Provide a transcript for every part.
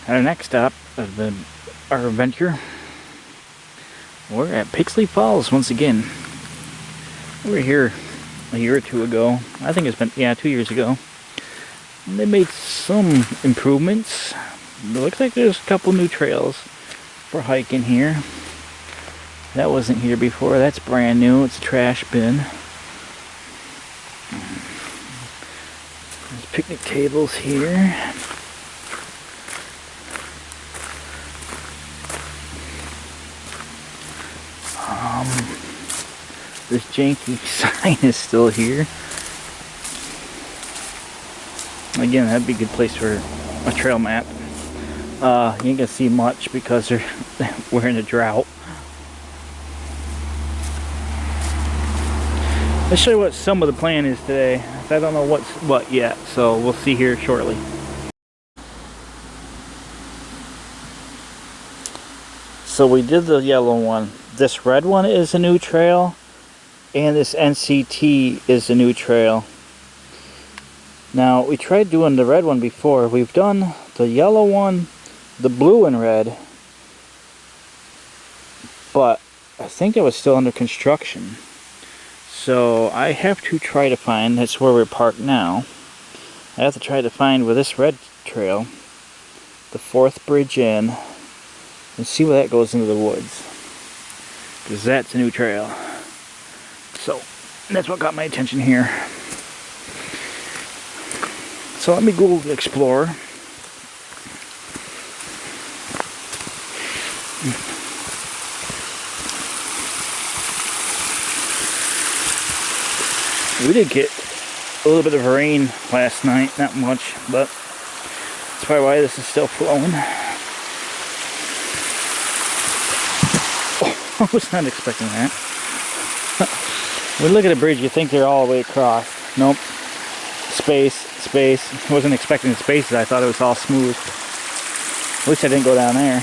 Our next stop of our adventure, we're at Pixley Falls once again. We were here a year or two ago. I think it's been, 2 years ago. And they made some improvements. It looks like there's a couple new trails for hiking here. That wasn't here before. That's brand new. It's a trash bin. There's picnic tables here. This janky sign is still here. Again, that'd be a good place for a trail map. You ain't gonna see much because we're in a drought. Let's show you what some of the plan is today. I don't know what's what yet, so we'll see here shortly. So we did the yellow one. This red one is a new trail, and this NCT is a new trail. Now, we tried doing the red one before. We've done the yellow one, the blue and red, but I think it was still under construction. So I have to try to find, that's where we're parked now, I have to try to find where this red trail, the 4th bridge in, and see where that goes into the woods. Because that's a new trail. So, that's what got my attention here. So let me go explore. We did get a little bit of rain last night, not much, but that's probably why this is still flowing. Oh, I was not expecting that. When you look at a bridge, you think they're all the way across. Nope. Space. I wasn't expecting the spaces. I thought it was all smooth. At least I didn't go down there.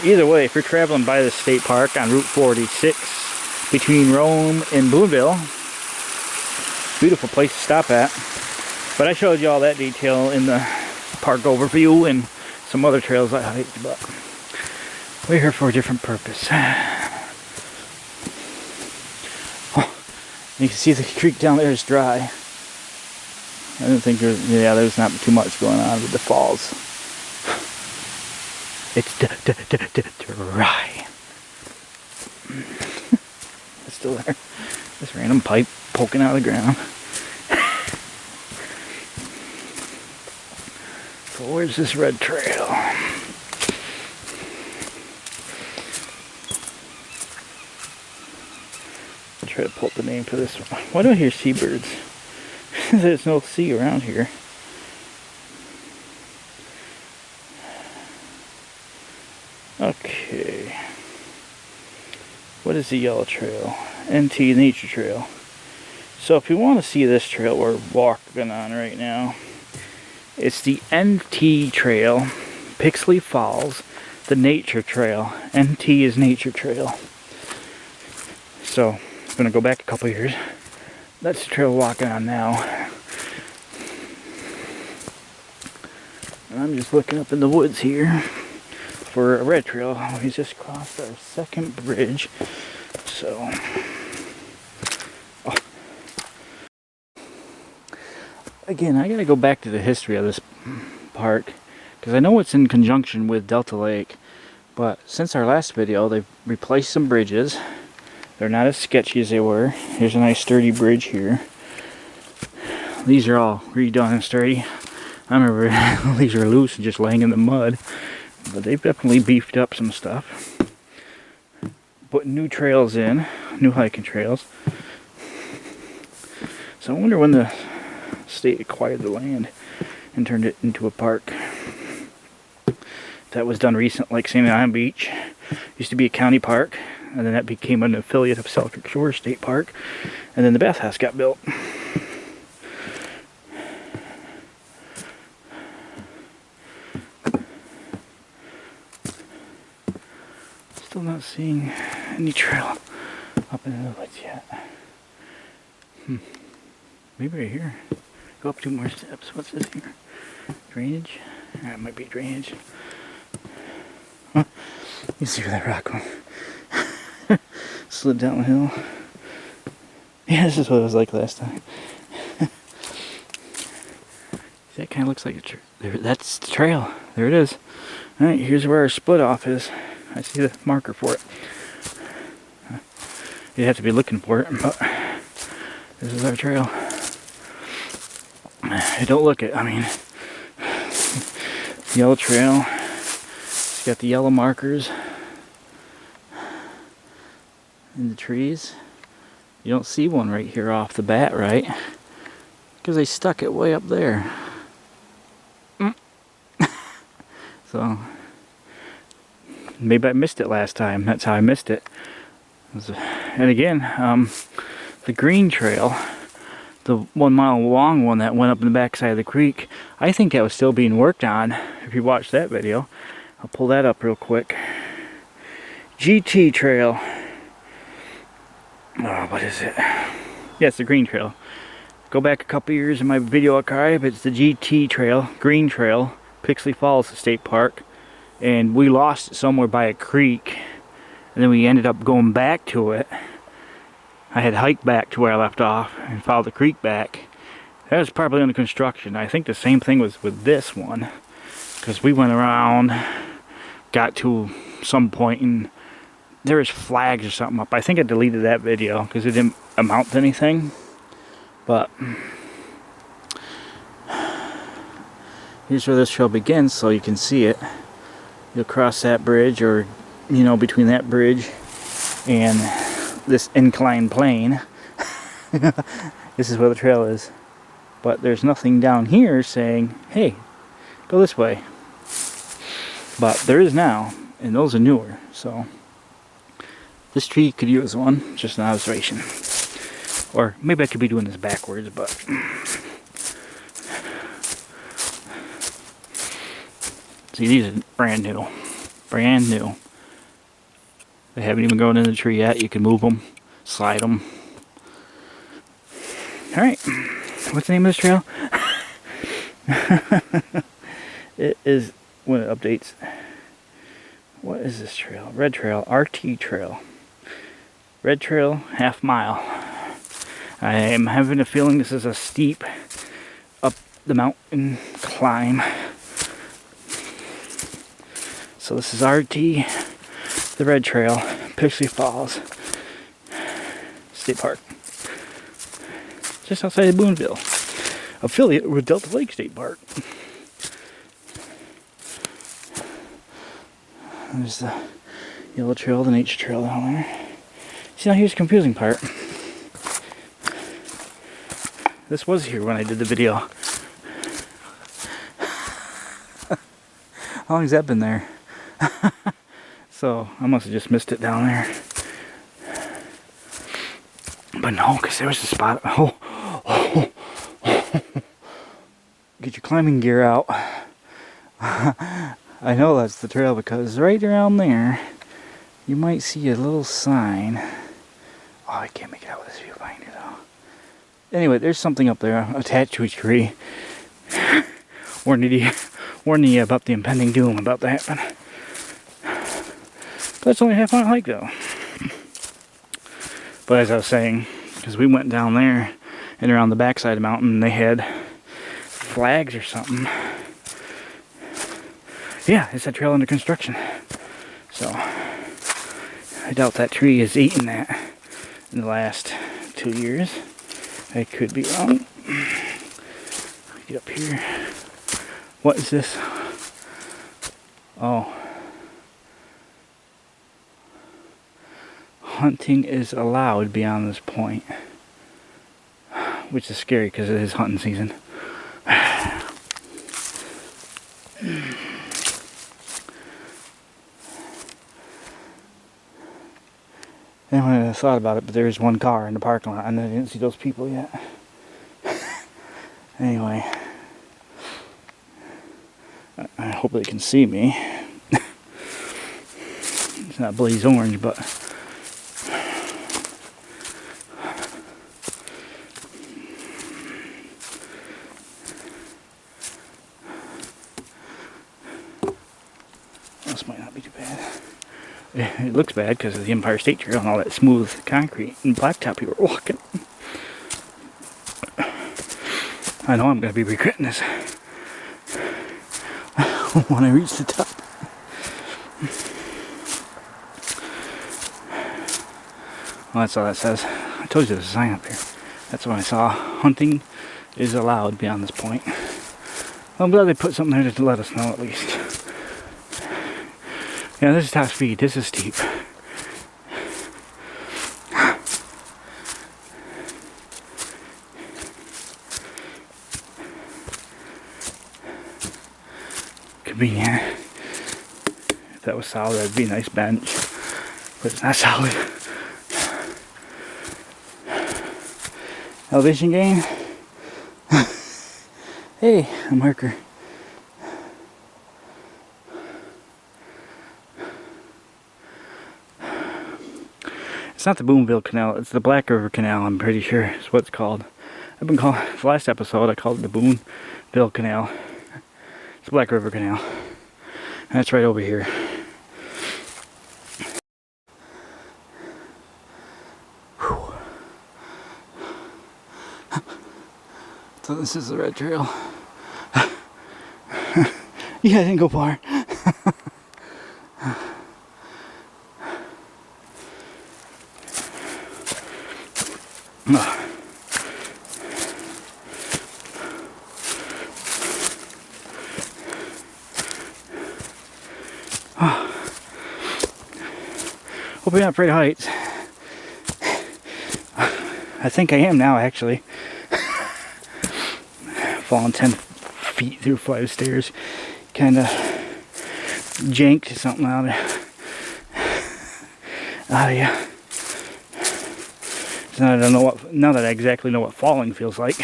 Either way, if you're traveling by the state park on Route 46 between Rome and Booneville, beautiful place to stop at. But I showed you all that detail in the park overview and some other trails I hiked, but we're here for a different purpose. Oh, you can see the creek down there is dry. I didn't think there's not too much going on with the falls. It's dry. It's still there. This random pipe poking out of the ground. So where's this red trail? I'll try to pull up the name for this one. Why do I hear seabirds? There's no sea around here. Okay. What is the yellow trail? NT Nature Trail. So if you want to see this trail we're walking on right now, it's the NT Trail, Pixley Falls, the Nature Trail. NT is Nature Trail. So I'm going to go back a couple years. That's the trail we're walking on now. And I'm just looking up in the woods here for a red trail. We just crossed our 2nd bridge. So, again, I gotta go back to the history of this park, because I know it's in conjunction with Delta Lake, but since our last video they've replaced some bridges. They're not as sketchy as they were. Here's a nice sturdy bridge here. These are all redone and sturdy. I remember these are loose and just laying in the mud, but they've definitely beefed up some stuff. Put new trails in, new hiking trails. So I wonder when the state acquired the land and turned it into a park. That was done recent, like St. Island Beach. Used to be a county park, and then that became an affiliate of Selkirk Shores State Park, and then the bathhouse got built. Still not seeing any trail up into the woods yet. Maybe right here. Go up 2 more steps. What's this here? Drainage? That might be drainage. Huh? You see where that rock went? Slid down the hill. Yeah, this is what it was like last time. That kind of looks like a trail. That's the trail. There it is. Alright, here's where our split off is. I see the marker for it. You'd have to be looking for it, but this is our trail. Don't look it. I mean, yellow trail. It's got the yellow markers in the trees. You don't see one right here off the bat, right? Because they stuck it way up there. So, maybe I missed it last time. That's how I missed it. And again, the green trail, the 1 mile long one that went up in the backside of the creek, I think that was still being worked on. If you watched that video, I'll pull that up real quick. GT trail. Oh, what is it? Yeah, it's the green trail. Go back a couple years in my video archive. It's the GT trail, green trail, Pixley Falls State Park, and we lost it somewhere by a creek, and then we ended up going back to it. I had hiked back to where I left off and followed the creek back. That was probably under construction. I think the same thing was with this one, because we went around, got to some point, and there was flags or something up. I think I deleted that video because it didn't amount to anything, but here's where this trail begins, so you can see it. You'll cross that bridge, or, you know, between that bridge and this inclined plane. This is where the trail is. But there's nothing down here saying, hey, go this way. But there is now, and those are newer, so this tree could use one, just an observation. Or maybe I could be doing this backwards, but see, these are brand new. Brand new. They haven't even grown in the tree yet. You can move them, slide them. Alright, what's the name of this trail? It is, when it updates, what is this trail? Red Trail, RT Trail. Red Trail, half mile. I am having a feeling this is a steep up the mountain climb. So this is RT, the Red Trail, Pixley Falls State Park. Just outside of Booneville. Affiliate with Delta Lake State Park. There's the yellow trail, the nature trail down there. See, now here's the confusing part. This was here when I did the video. How long has that been there? So I must have just missed it down there. But no, because there was a spot. Get your climbing gear out. I know that's the trail because right around there you might see a little sign. Oh, I can't make it out with this viewfinder though. Anyway, there's something up there attached to a tree. Warning you about the impending doom about to happen. But it's only a half-mile hike though. But as I was saying, because we went down there and around the backside of the mountain, they had flags or something. Yeah, it's a trail under construction. So I doubt that tree has eaten that in the last 2 years. I could be wrong. Get up here. What is this? Oh. Hunting is allowed beyond this point. Which is scary because it is hunting season. Anyone would have thought about it, but there is one car in the parking lot and I didn't see those people yet. Anyway, I hope they can see me. It's not blaze orange, but this might not be too bad. It looks bad because of the Empire State Trail and all that smooth concrete and blacktop people are walking. I know I'm going to be regretting this when I reach the top. Well, that's all that says. I told you there's a sign up here. That's what I saw. Hunting is allowed beyond this point. I'm glad they put something there to let us know at least. Yeah, this is top speed. This is steep. Convenient. If that was solid, that'd be a nice bench. But it's not solid. Elevation gain. Hey, a marker. It's not the Booneville Canal, it's the Black River Canal, I'm pretty sure is what it's called. I've been calling, the last episode I called it the Booneville Canal. It's the Black River Canal. And it's right over here. Whew. So this is the red trail. Yeah, I didn't go far. Hope you're not afraid of heights. I think I am now, actually. Falling 10 feet through a flight of stairs. Kind of janked something out of you. So I don't know what. Now that I exactly know what falling feels like.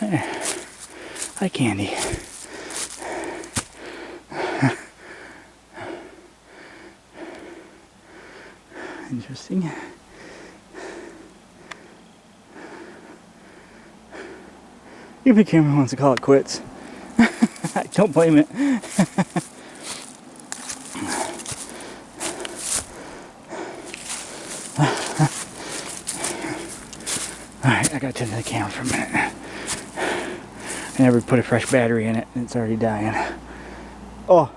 Hi, Candy. Interesting. Even the camera wants to call it quits. I don't blame it. Alright, I gotta tend to the camera for a minute. I never put a fresh battery in it and it's already dying. Oh!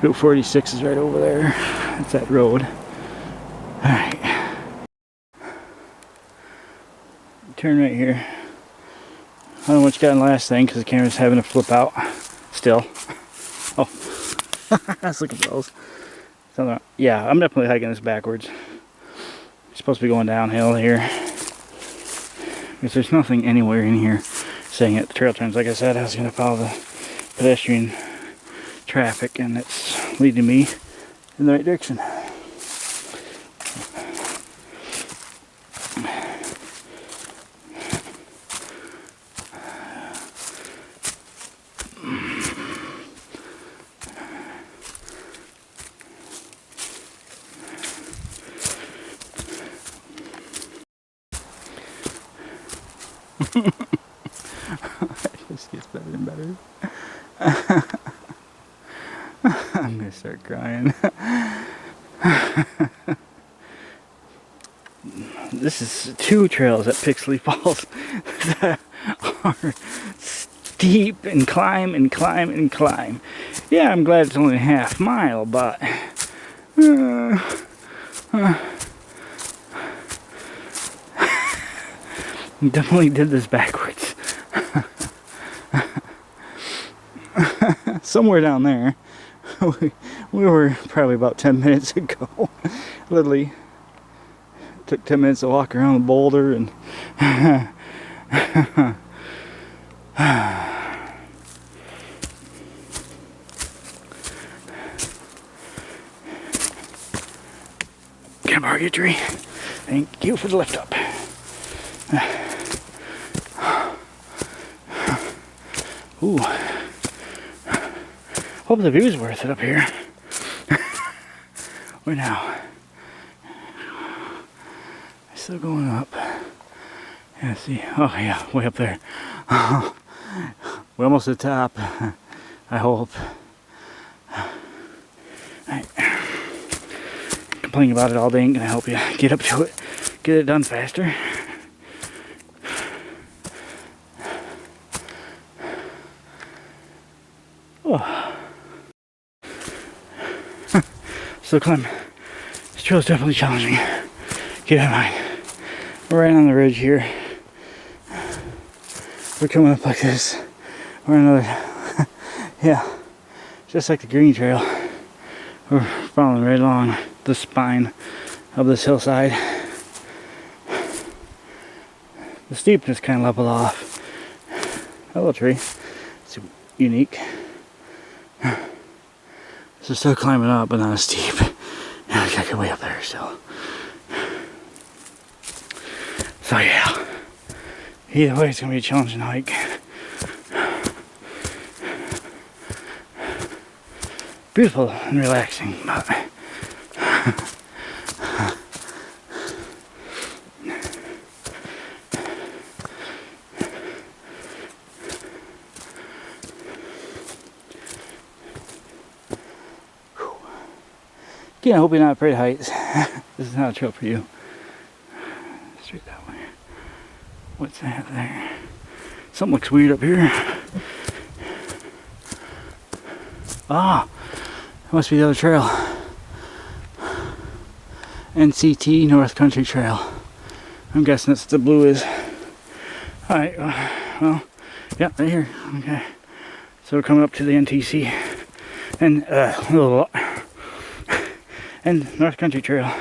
Route 46 is right over there. That's that road. Alright. Turn right here. I don't know what you got in the last thing because the camera's having a flip out still. Oh. Let's look at those. Yeah, I'm definitely hiking this backwards. You're supposed to be going downhill here. Because there's nothing anywhere in here saying it. The trail turns, like I said, I was going to follow the pedestrian traffic and it's leading me in the right direction. It just gets better and better. I'm gonna start crying. This is two trails at Pixley Falls that are steep and climb and climb and climb. Yeah, I'm glad it's only a half mile, but definitely did this backwards. Somewhere down there. We were probably about 10 minutes ago. Literally took 10 minutes to walk around the boulder and can I borrow your tree? Thank you for the lift up. Ooh. Hope the view's worth it up here. Where now? Still going up. Yeah, see. Oh yeah, way up there. We're almost at the top. I hope. Right. Complaining about it all day ain't gonna help you get up to it. Get it done faster. Oh. Still climbing. This trail is definitely challenging. Keep that in mind. We're right on the ridge here. We're coming up like this. We're another, yeah, just like the green trail. We're following right along the spine of this hillside. The steepness kind of leveled off. Hello tree. It's unique. So still climbing up, but not as steep. Yeah, we gotta get way up there still. So yeah, either way it's gonna be a challenging hike. Beautiful and relaxing, but again, I hope you're not afraid of heights. This is not a trail for you. Straight that way. What's that there? Something looks weird up here. Ah, that must be the other trail. NCT North Country Trail. I'm guessing that's what the blue is. Alright, well, yeah, right here. Okay. So we're coming up to the NTC. And, and North Country Trail.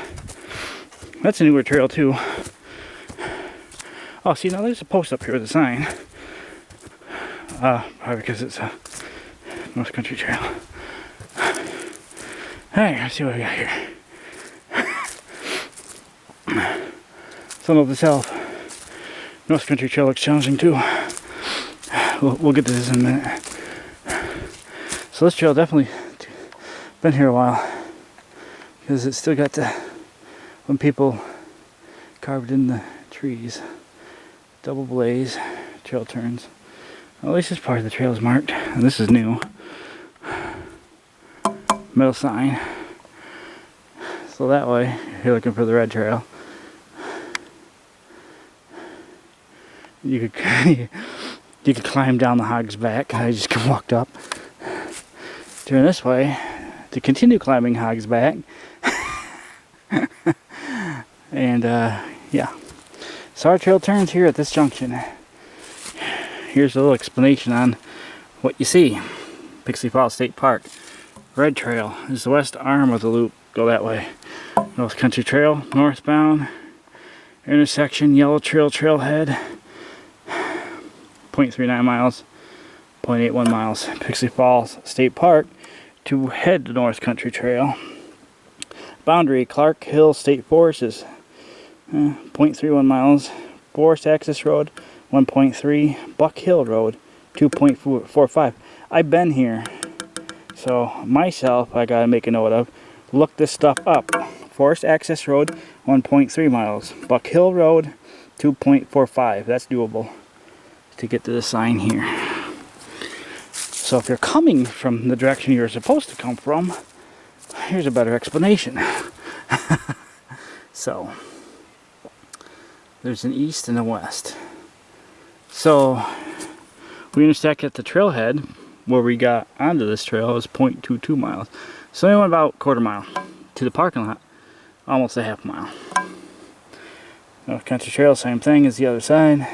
That's a newer trail too. Oh, see, now there's a post up here with a sign. Probably because it's a North Country Trail. Alright, let's see what we got here. Some of this help. North Country Trail looks challenging too. We'll get to this in a minute. So this trail definitely been here a while. Because it's still got the, when people carved in the trees, double blaze, trail turns. Well, at least this part of the trail is marked, and this is new. Metal sign. So that way, if you're looking for the red trail, you could climb down the Hog's Back. I just walked up. Turn this way to continue climbing Hog's Back. And yeah, so our trail turns here at this junction. Here's a little explanation on what you see. Pixley Falls State Park. Red trail is the west arm of the loop. Go that way. North Country Trail, northbound. Intersection, yellow trail trailhead. 0.39 miles. 0.81 miles. Pixley Falls State Park to head to North Country Trail. Boundary, Clark Hill State Forest is 0.31 miles. Forest Access Road, 1.3. Buck Hill Road, 2.45. I've been here, so myself, I gotta make a note of. Look this stuff up. Forest Access Road, 1.3 miles. Buck Hill Road, 2.45. That's doable to get to the sign here. So if you're coming from the direction you're supposed to come from, here's a better explanation. So, there's an east and a west. So, we intersect at the trailhead where we got onto this trail is 0.22 miles. So we went about quarter mile to the parking lot, almost a half mile. North Country Trail, same thing as the other side.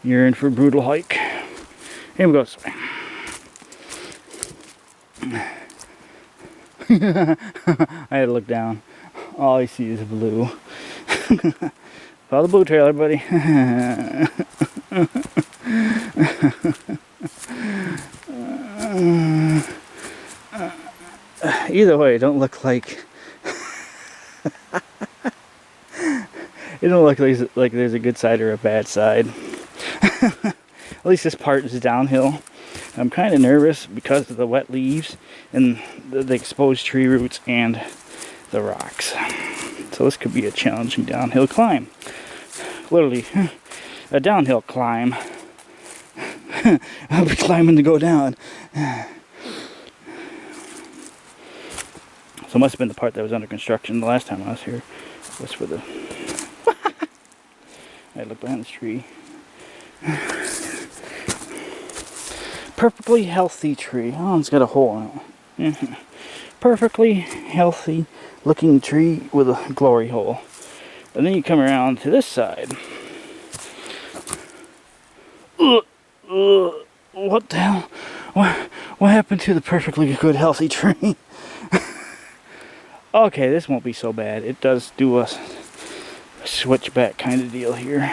You're in for a brutal hike. Here we go this way. I had to look down. All I see is blue. Follow the blue trailer, buddy. Either way, don't look like It don't look like there's a good side or a bad side. At least this part is downhill. I'm kind of nervous because of the wet leaves and the exposed tree roots and the rocks. So this could be a challenging downhill climb. Literally, a downhill climb. I'll be climbing to go down. So it must have been the part that was under construction the last time I was here. Was for the... I look behind this tree. Perfectly healthy tree. Oh, it's got a hole in it. Perfectly healthy looking tree with a glory hole. And then you come around to this side. What the hell? What happened to the perfectly good healthy tree? Okay, this won't be so bad. It does do a switchback kind of deal here.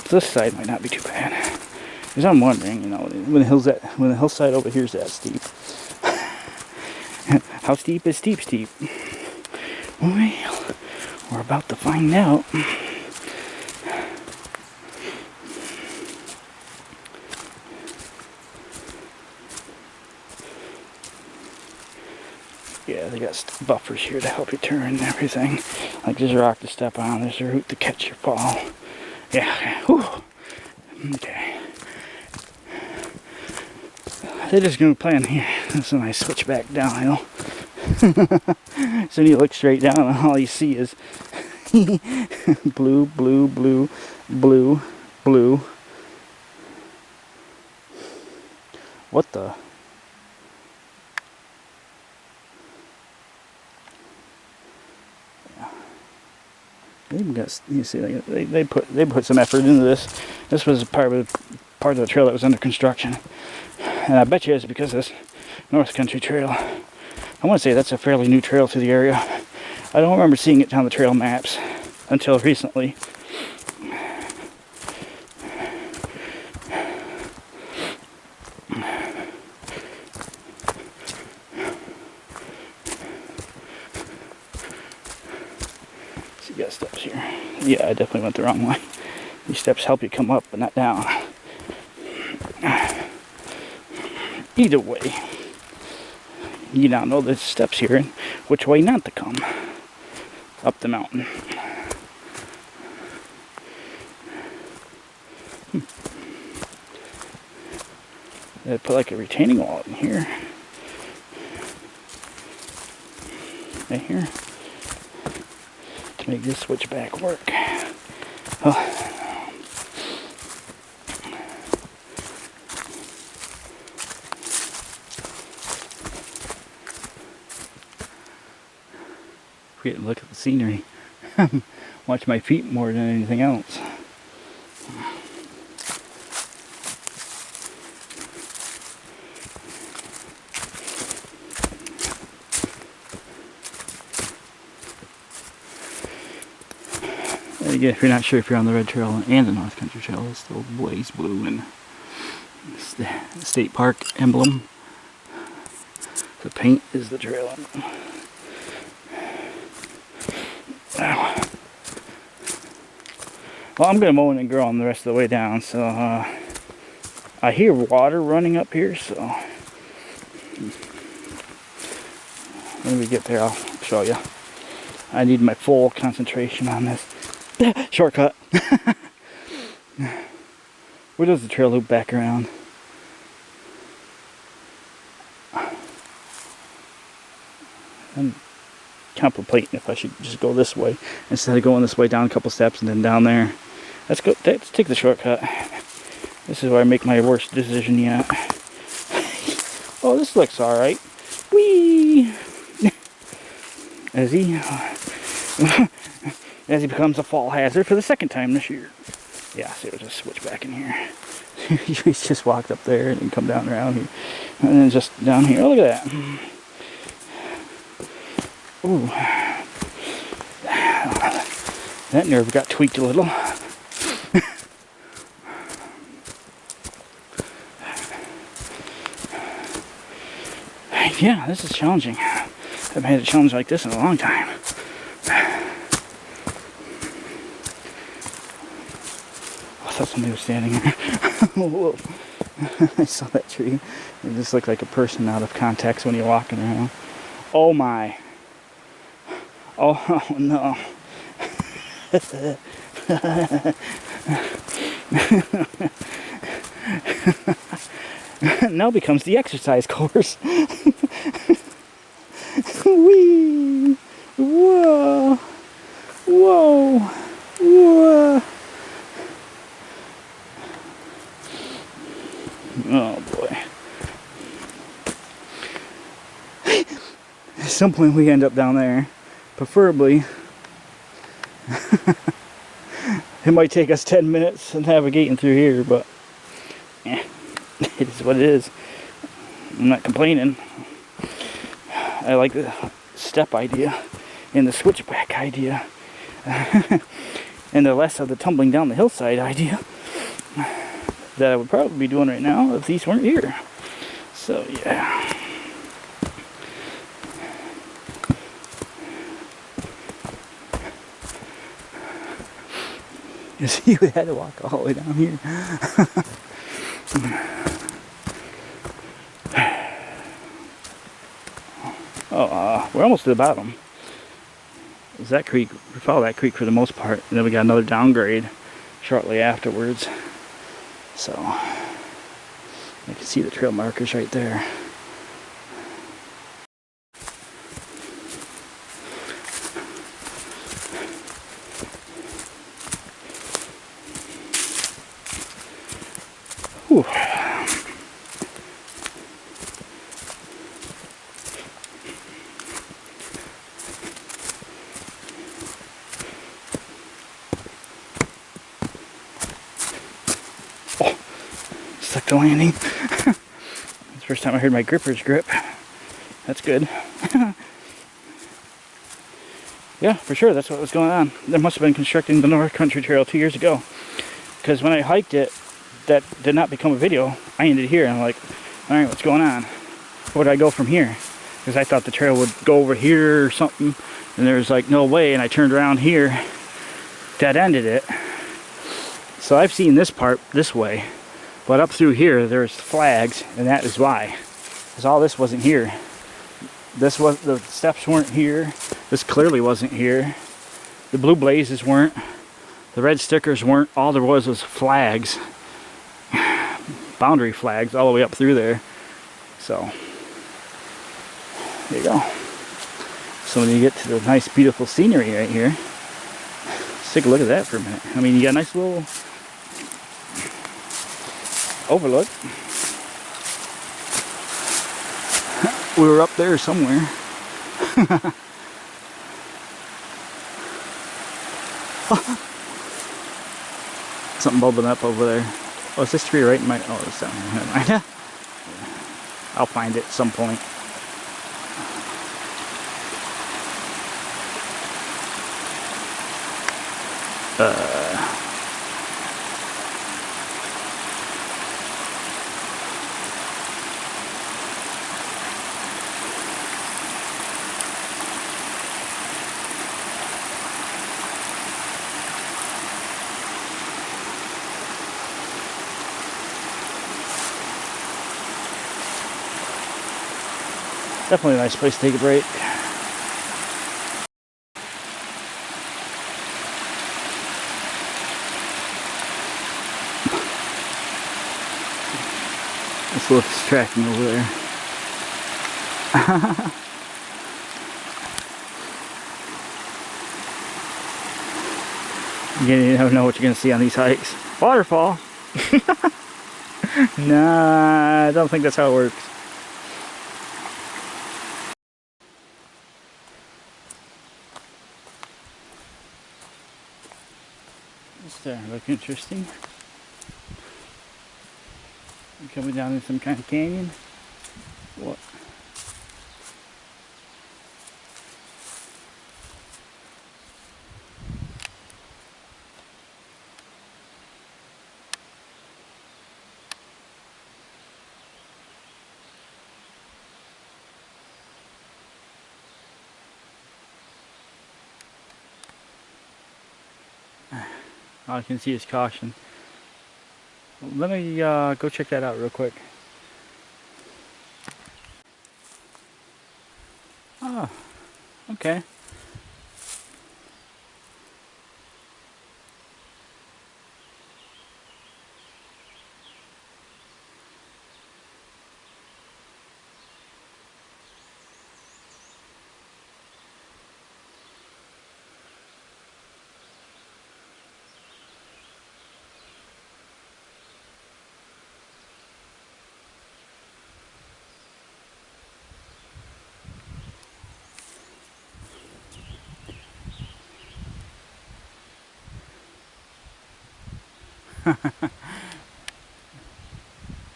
This side might not be too bad. Because I'm wondering, you know, when the hillside over here is that steep. How steep is steep? Well, we're about to find out. Yeah, they got buffers here to help you turn and everything. Like there's a rock to step on, there's a root to catch your fall. Yeah, whew. Okay. They're just gonna plan here. That's when I switch back downhill. So you look straight down and all you see is blue, blue, blue, blue, blue. What the? They even got, you see, they put some effort into this. This was part of the trail that was under construction, and I bet you it's because of this North Country Trail. I want to say that's a fairly new trail to the area. I don't remember seeing it on the trail maps until recently. You got steps here. Yeah, I definitely went the wrong way. These steps help you come up, but not down. Either way, you now know there's steps here and which way not to come up the mountain. They put like a retaining wall in here. Right here. To make this switchback work. Oh. Forget to look at the scenery. Watch my feet more than anything else. Again, if you're not sure if you're on the Red Trail and the North Country Trail, it's still blaze blue and it's the state park emblem. The paint is the trail emblem. Well, I'm going to mow and grow on the rest of the way down, so I hear water running up here, so when we get there I'll show you. I need my full concentration on this. Shortcut. Where does the trail loop back around? I'm contemplating if I should just go this way instead of going this way down a couple steps and then down there. Let's go. Let's take the shortcut. This is where I make my worst decision yet. Oh, this looks all right. Whee! As he becomes a fall hazard for the second time this year. Yeah, see, there's a switchback in here. He's just walked up there and then come down around here. And then just down here. Oh, look at that. Ooh. That nerve got tweaked a little. Yeah, this is challenging. I haven't had a challenge like this in a long time. thought somebody was standing there. Whoa. I saw that tree. It just looked like a person out of context when you're walking around. Oh my. Oh no. Now becomes the exercise course. Whee! Whoa! Whoa! Whoa! Oh boy. At some point we end up down there. Preferably. It might take us 10 minutes navigating through here, but yeah, it is what it is. I'm not complaining. I like the step idea and the switchback idea and the less of the tumbling down the hillside idea that I would probably be doing right now if these weren't here. So yeah. You see, we had to walk all the way down here. We're almost to the bottom. There's that creek. We follow that creek for the most part, and then we got another downgrade shortly afterwards. So you can see the trail markers right there. Whew. Oh, stuck the landing. It's the first time I heard my grippers grip. That's good. Yeah, for sure, that's what was going on. They must have been constructing the North Country Trail 2 years ago. Because when I hiked it, that did not become a video. I ended here and I'm like, alright, what's going on? Where do I go from here? Because I thought the trail would go over here or something, and there was like no way, and I turned around here, dead ended it. So I've seen this part this way, but up through here there's flags, and that is why. Because all this wasn't here. This was, the steps weren't here. This clearly wasn't here. The blue blazes weren't. The red stickers weren't. All there was flags. Boundary flags all the way up through there. So there you go. So when you get to the nice beautiful scenery right here, let's take a look at that for a minute. I mean, you got a nice little overlook. We were up there somewhere. Something bubbling up over there. Oh, is this tree right in my... Oh, it's down here. Never mind. I'll find it at some point. Definitely a nice place to take a break. It's a little distracting over there. You never know what you're going to see on these hikes. Waterfall! Nah, I don't think that's how it works. This there look interesting. We're coming down in some kind of canyon. What? All I can see is caution. Let me go check that out real quick. Oh, okay.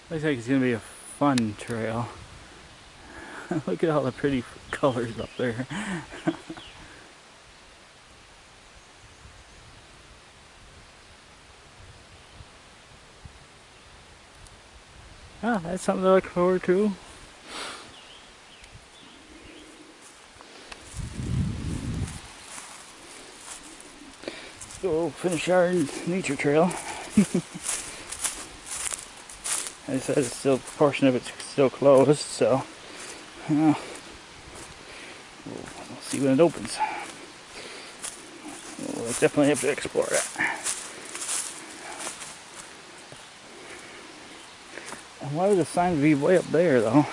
Looks like it's gonna be a fun trail. Look at all the pretty colors up there. Oh, that's something to look forward to. Let's go finish our nature trail. As I said, it's still, a portion of it's still closed, so we'll see when it opens. We'll definitely have to explore it. And why would the sign be way up there, though?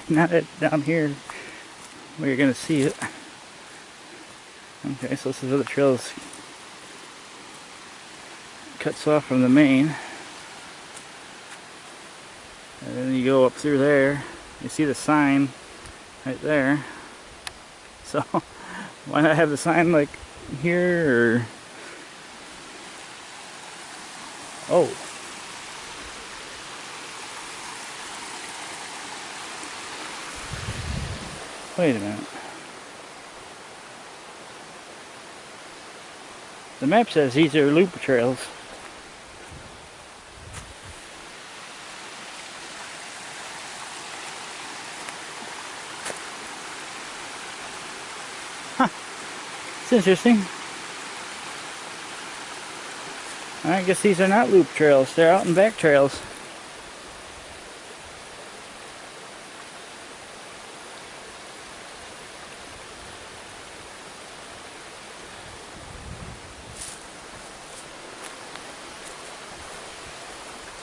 Not down here where you're going to see it. Okay, so this is where the trail cuts off from the main. And then you go up through there, you see the sign right there. So why not have the sign like here or... Oh. Wait a minute. The map says these are loop trails. It's interesting. I guess these are not loop trails, they're out and back trails.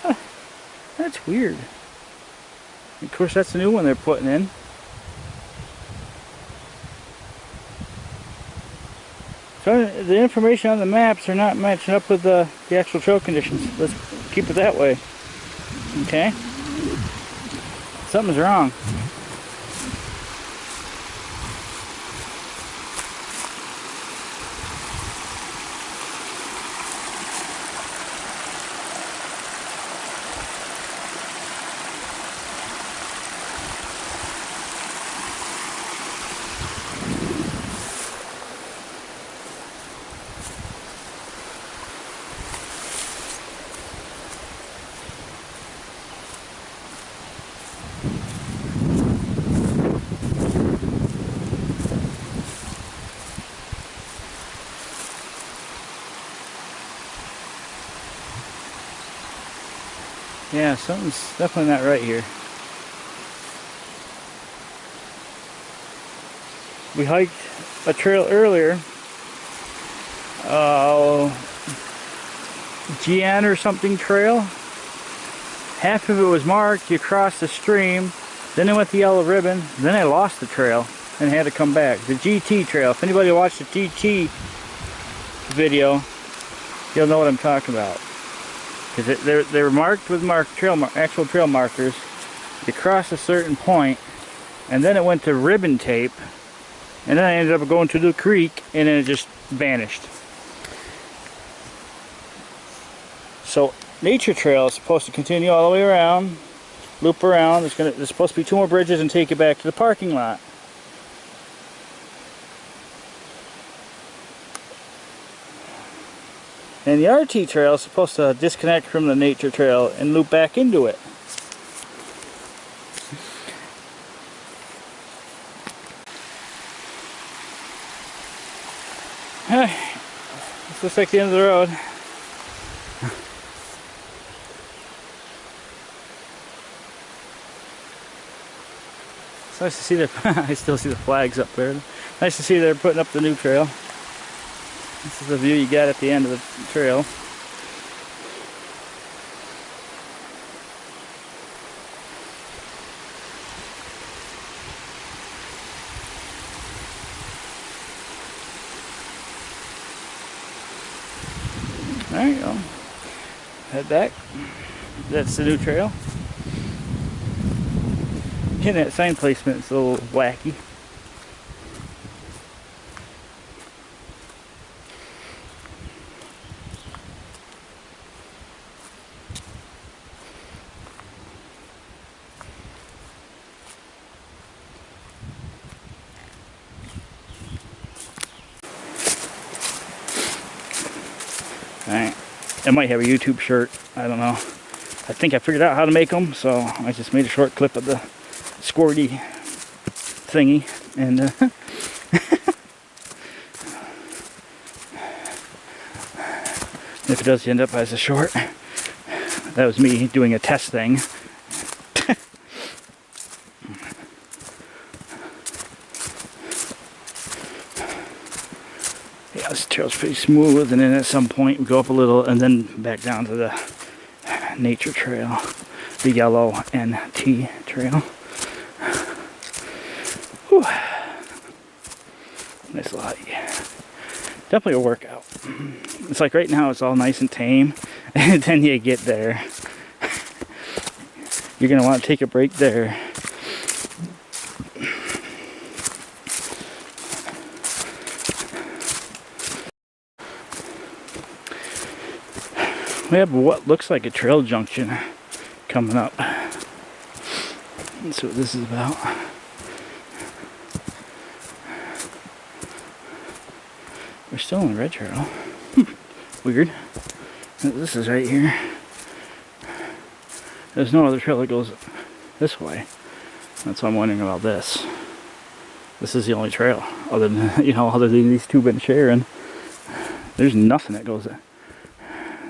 Huh, that's weird. Of course, that's the new one they're putting in. So the information on the maps are not matching up with the actual trail conditions. Let's keep it that way. Okay? Something's wrong. Yeah, something's definitely not right here. We hiked a trail earlier, GN or something trail. Half of it was marked, you crossed the stream, then it went the yellow ribbon, then I lost the trail and had to come back. The GT trail, if anybody watched the GT video, you'll know what I'm talking about. Because they're marked with actual trail markers. You cross a certain point, and then it went to ribbon tape, and then I ended up going to the creek, and then it just vanished. So nature trail is supposed to continue all the way around, loop around. There's supposed to be 2 more bridges and take you back to the parking lot. And the RT trail is supposed to disconnect from the nature trail and loop back into it. This looks like the end of the road. It's nice to see their, I still see the flags up there. Nice to see they're putting up the new trail. This is the view you get at the end of the trail. There you go. Head back. That's the new trail. Again, that sign placement is a little wacky. Alright, I might have a YouTube shirt, I don't know. I think I figured out how to make them, so I just made a short clip of the squirty thingy, and if it does end up as a short, that was me doing a test thing. Yeah, this trail's pretty smooth, and then at some point we go up a little and then back down to the nature trail, the yellow NT trail. Whew. Nice little hike. Definitely a workout. It's like right now it's all nice and tame, and then you get there, you're gonna want to take a break there. We have what looks like a trail junction coming up. That's what this is about. We're still on the red trail. Weird. This is right here. There's no other trail that goes this way. That's why I'm wondering about this. This is the only trail, other than, you know, other than these two been sharing. There's nothing that goes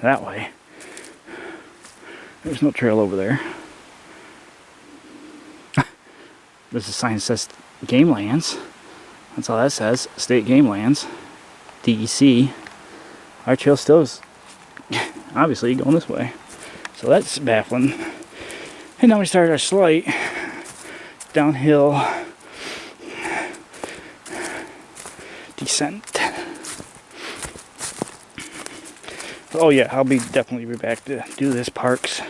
that way. There's no trail over there. There's a sign that says game lands. That's all that says. State game lands. DEC. Our trail still is obviously going this way. So that's baffling. And now we start our slight downhill descent. Oh yeah, I'll be definitely back to do this Parks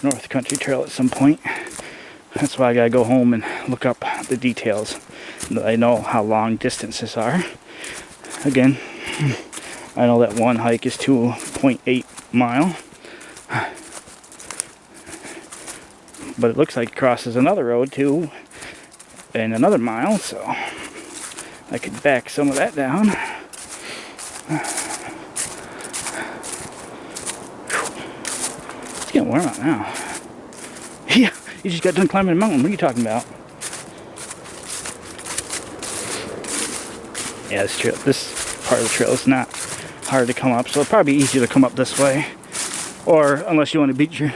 North Country Trail at some point. That's why I gotta go home and look up the details. I know how long distances are. Again, I know that one hike is 2.8 mile. But it looks like it crosses another road too, and another mile, so I could back some of that down. It's getting warm out now. Yeah, you just got done climbing a mountain. What are you talking about? Yeah, this part of the trail is not hard to come up, so it'll probably be easier to come up this way. Or unless you want to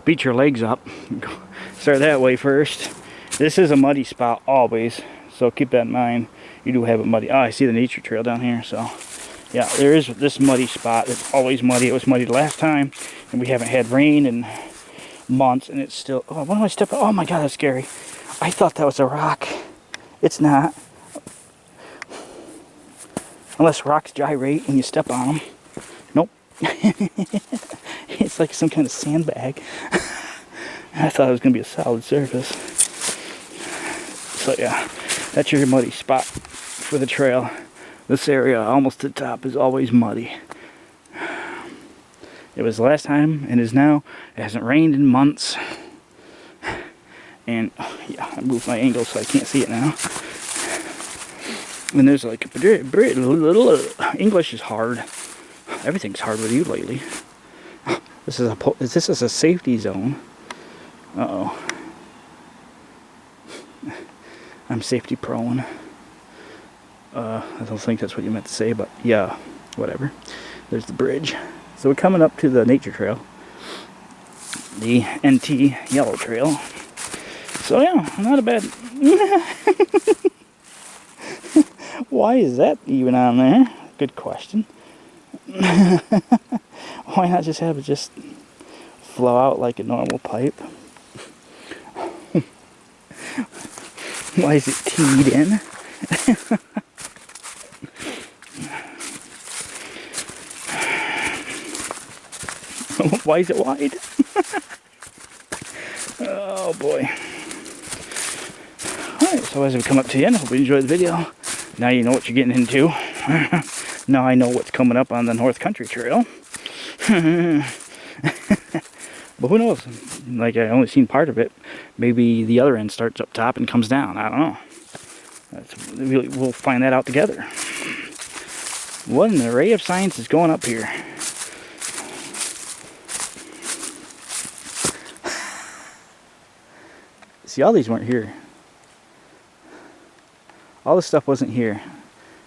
beat your legs up, start that way first. This is a muddy spot always, so keep that in mind. You do have a muddy. Oh, I see the nature trail down here. So yeah, there is this muddy spot. It's always muddy. It was muddy the last time, and we haven't had rain in months, and it's still. Oh, what am I stepping? Oh my God, that's scary. I thought that was a rock. It's not. Unless rocks gyrate and you step on them. Nope. It's like some kind of sandbag. I thought it was going to be a solid surface. So yeah, that's your muddy spot for the trail. This area almost to the top is always muddy. It was the last time and is now. It hasn't rained in months. And oh, yeah, I moved my angle so I can't see it now. And there's like English is hard. Everything's hard with you lately. This is a safety zone. Uh-oh. I'm safety prone. I don't think that's what you meant to say, but yeah, whatever. There's the bridge. So we're coming up to the nature trail. The NT yellow trail. So yeah, not a bad. Why is that even on there? Good question. Why not just have it just flow out like a normal pipe? Why is it teed in? Why is it wide? Oh boy. Alright, so as we come up to the end, I hope you enjoyed the video. Now you know what you're getting into. Now I know what's coming up on the North Country Trail. But who knows? Like, I only seen part of it. Maybe the other end starts up top and comes down. I don't know. We'll find that out together. What an array of science is going up here. See, all these weren't here. All this stuff wasn't here.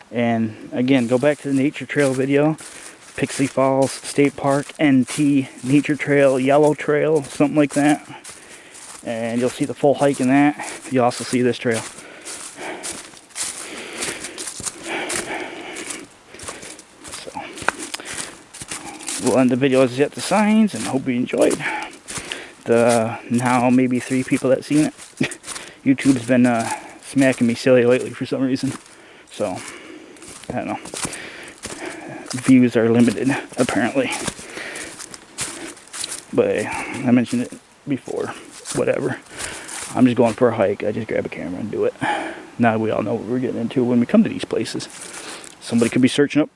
And again, go back to the nature trail video. Pixley Falls State Park, NT, Nature Trail, Yellow Trail, something like that. And you'll see the full hike in that. You'll also see this trail. So, we'll end the video as at the signs, and hope you enjoyed. The now maybe 3 people that seen it. YouTube's been smacking me silly lately for some reason. So, I don't know. Views are limited, apparently. But I mentioned it before. Whatever. I'm just going for a hike. I just grab a camera and do it. Now we all know what we're getting into when we come to these places. Somebody could be searching up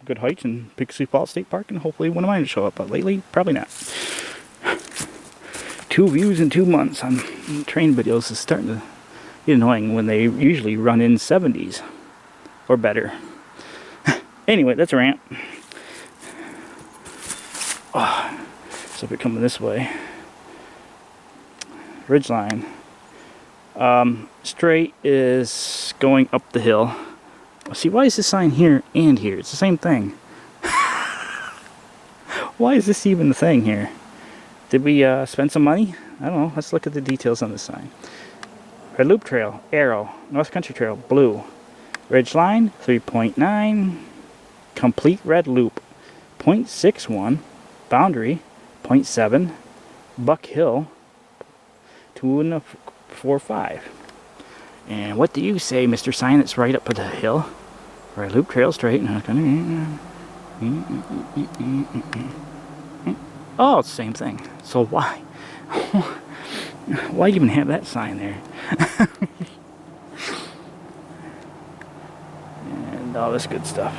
good hikes in Pixley Falls State Park, and hopefully one of mine will show up. But lately, probably not. 2 views in 2 months on train videos is starting to get annoying when they usually run in 70s or better. Anyway, that's a rant. Oh, so if you're coming this way, ridgeline, straight is going up the hill. See, why is this sign here and here? It's the same thing. Why is this even the thing here? Did we spend some money? I don't know. Let's look at the details on this sign. Red Loop Trail, arrow. North Country Trail, blue. Ridgeline, 3.9. Complete red loop, 0.61. Boundary, 0.7. Buck Hill, 2.45. And what do you say, Mr. Sign that's right up at the hill? Red Loop Trail, straight. Oh, it's the same thing. So why? Why even have that sign there? And all this good stuff.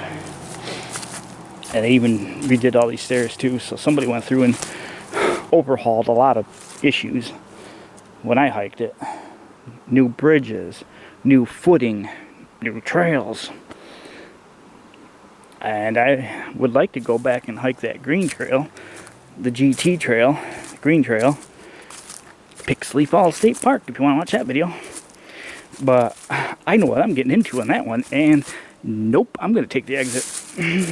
And they even redid all these stairs too, so somebody went through and overhauled a lot of issues when I hiked it. New bridges, new footing, new trails. And I would like to go back and hike that green trail, the GT trail, green trail, Pixley Falls State Park, if you want to watch that video. But I know what I'm getting into on that one, and nope, I'm going to take the exit. You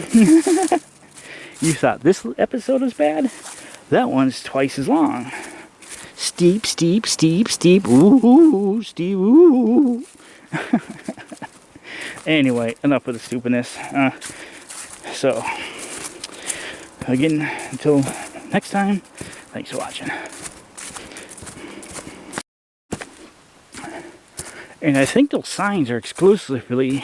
thought this episode was bad? That one's twice as long. Steep, steep, steep, steep, ooh, steep, ooh. Anyway, enough with the stupidness. So, again, until next time, thanks for watching. And I think those signs are exclusively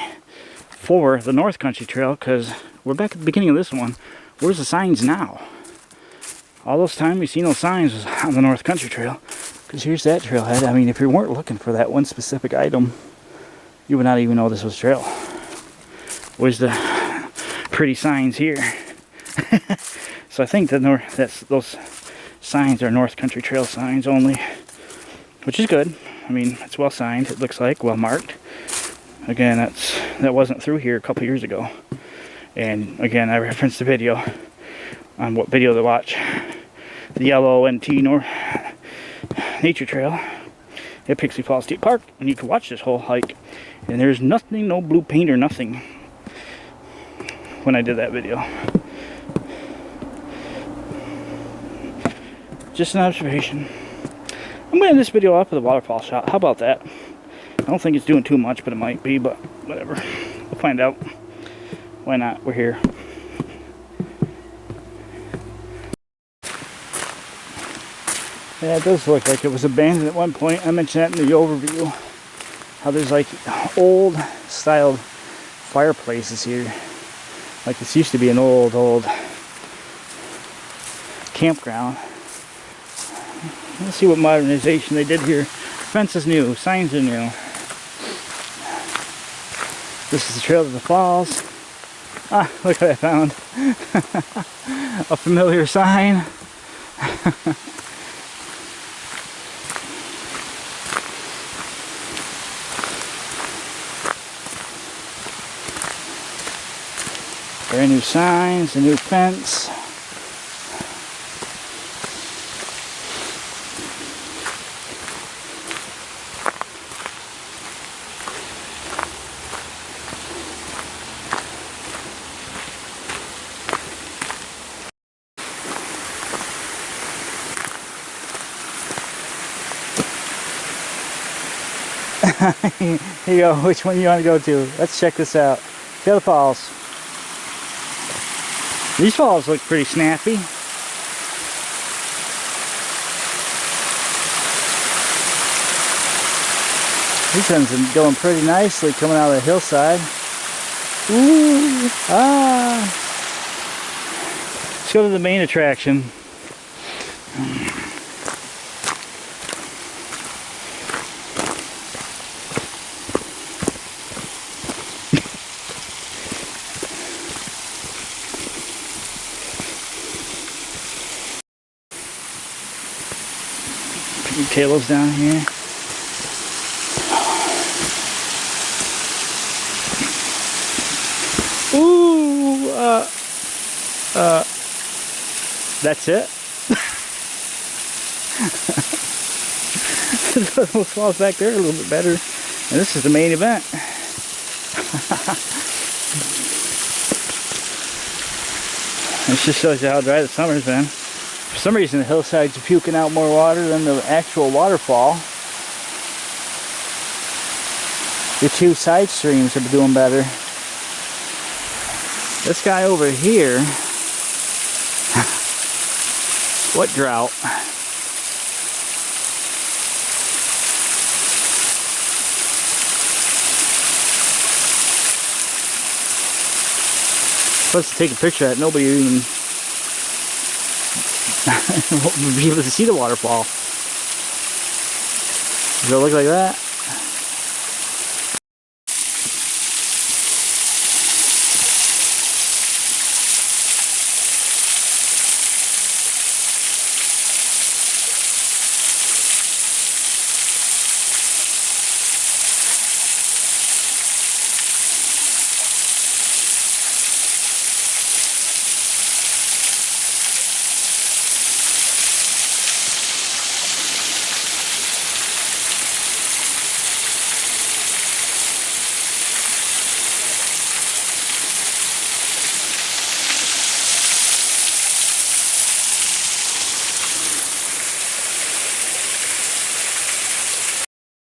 for the North Country Trail, because we're back at the beginning of this one. Where's the signs now? All those times we've seen those signs was on the North Country Trail, because here's that trailhead. I mean, if you weren't looking for that one specific item, you would not even know this was trail. Where's the pretty signs here? So I think that those signs are North Country Trail signs only, which is good. I mean, it's well signed, it looks like, well marked. Again, that wasn't through here a couple years ago. And again, I referenced the video on what video to watch. The yellow NT Nature Trail at Pixley Falls State Park, and you can watch this whole hike. And there's nothing, no blue paint or nothing when I did that video. Just an observation. I'm going to end this video off with a waterfall shot. How about that? I don't think it's doing too much, but it might be, but whatever. We'll find out. Why not? We're here. Yeah, it does look like it was abandoned at one point. I mentioned that in the overview. How there's like old style fireplaces here. Like this used to be an old campground. Let's see what modernization they did here. Fence is new, signs are new. This is the trail to the falls. Ah, look what I found. A familiar sign. Brand new signs, a new fence. Here you go. Which one do you want to go to? Let's check this out. Go to the falls. These falls look pretty snappy. These ones are going pretty nicely coming out of the hillside. Ooh, ah. Let's go to the main attraction. Tables down here. Ooh, that's it. Those falls back there a little bit better, and this is the main event. This just shows you how dry the summer's been. For some reason the hillsides are puking out more water than the actual waterfall. The two side streams are doing better. This guy over here, what drought? Supposed to take a picture of that, nobody even won't be able to see the waterfall. Does it look like that?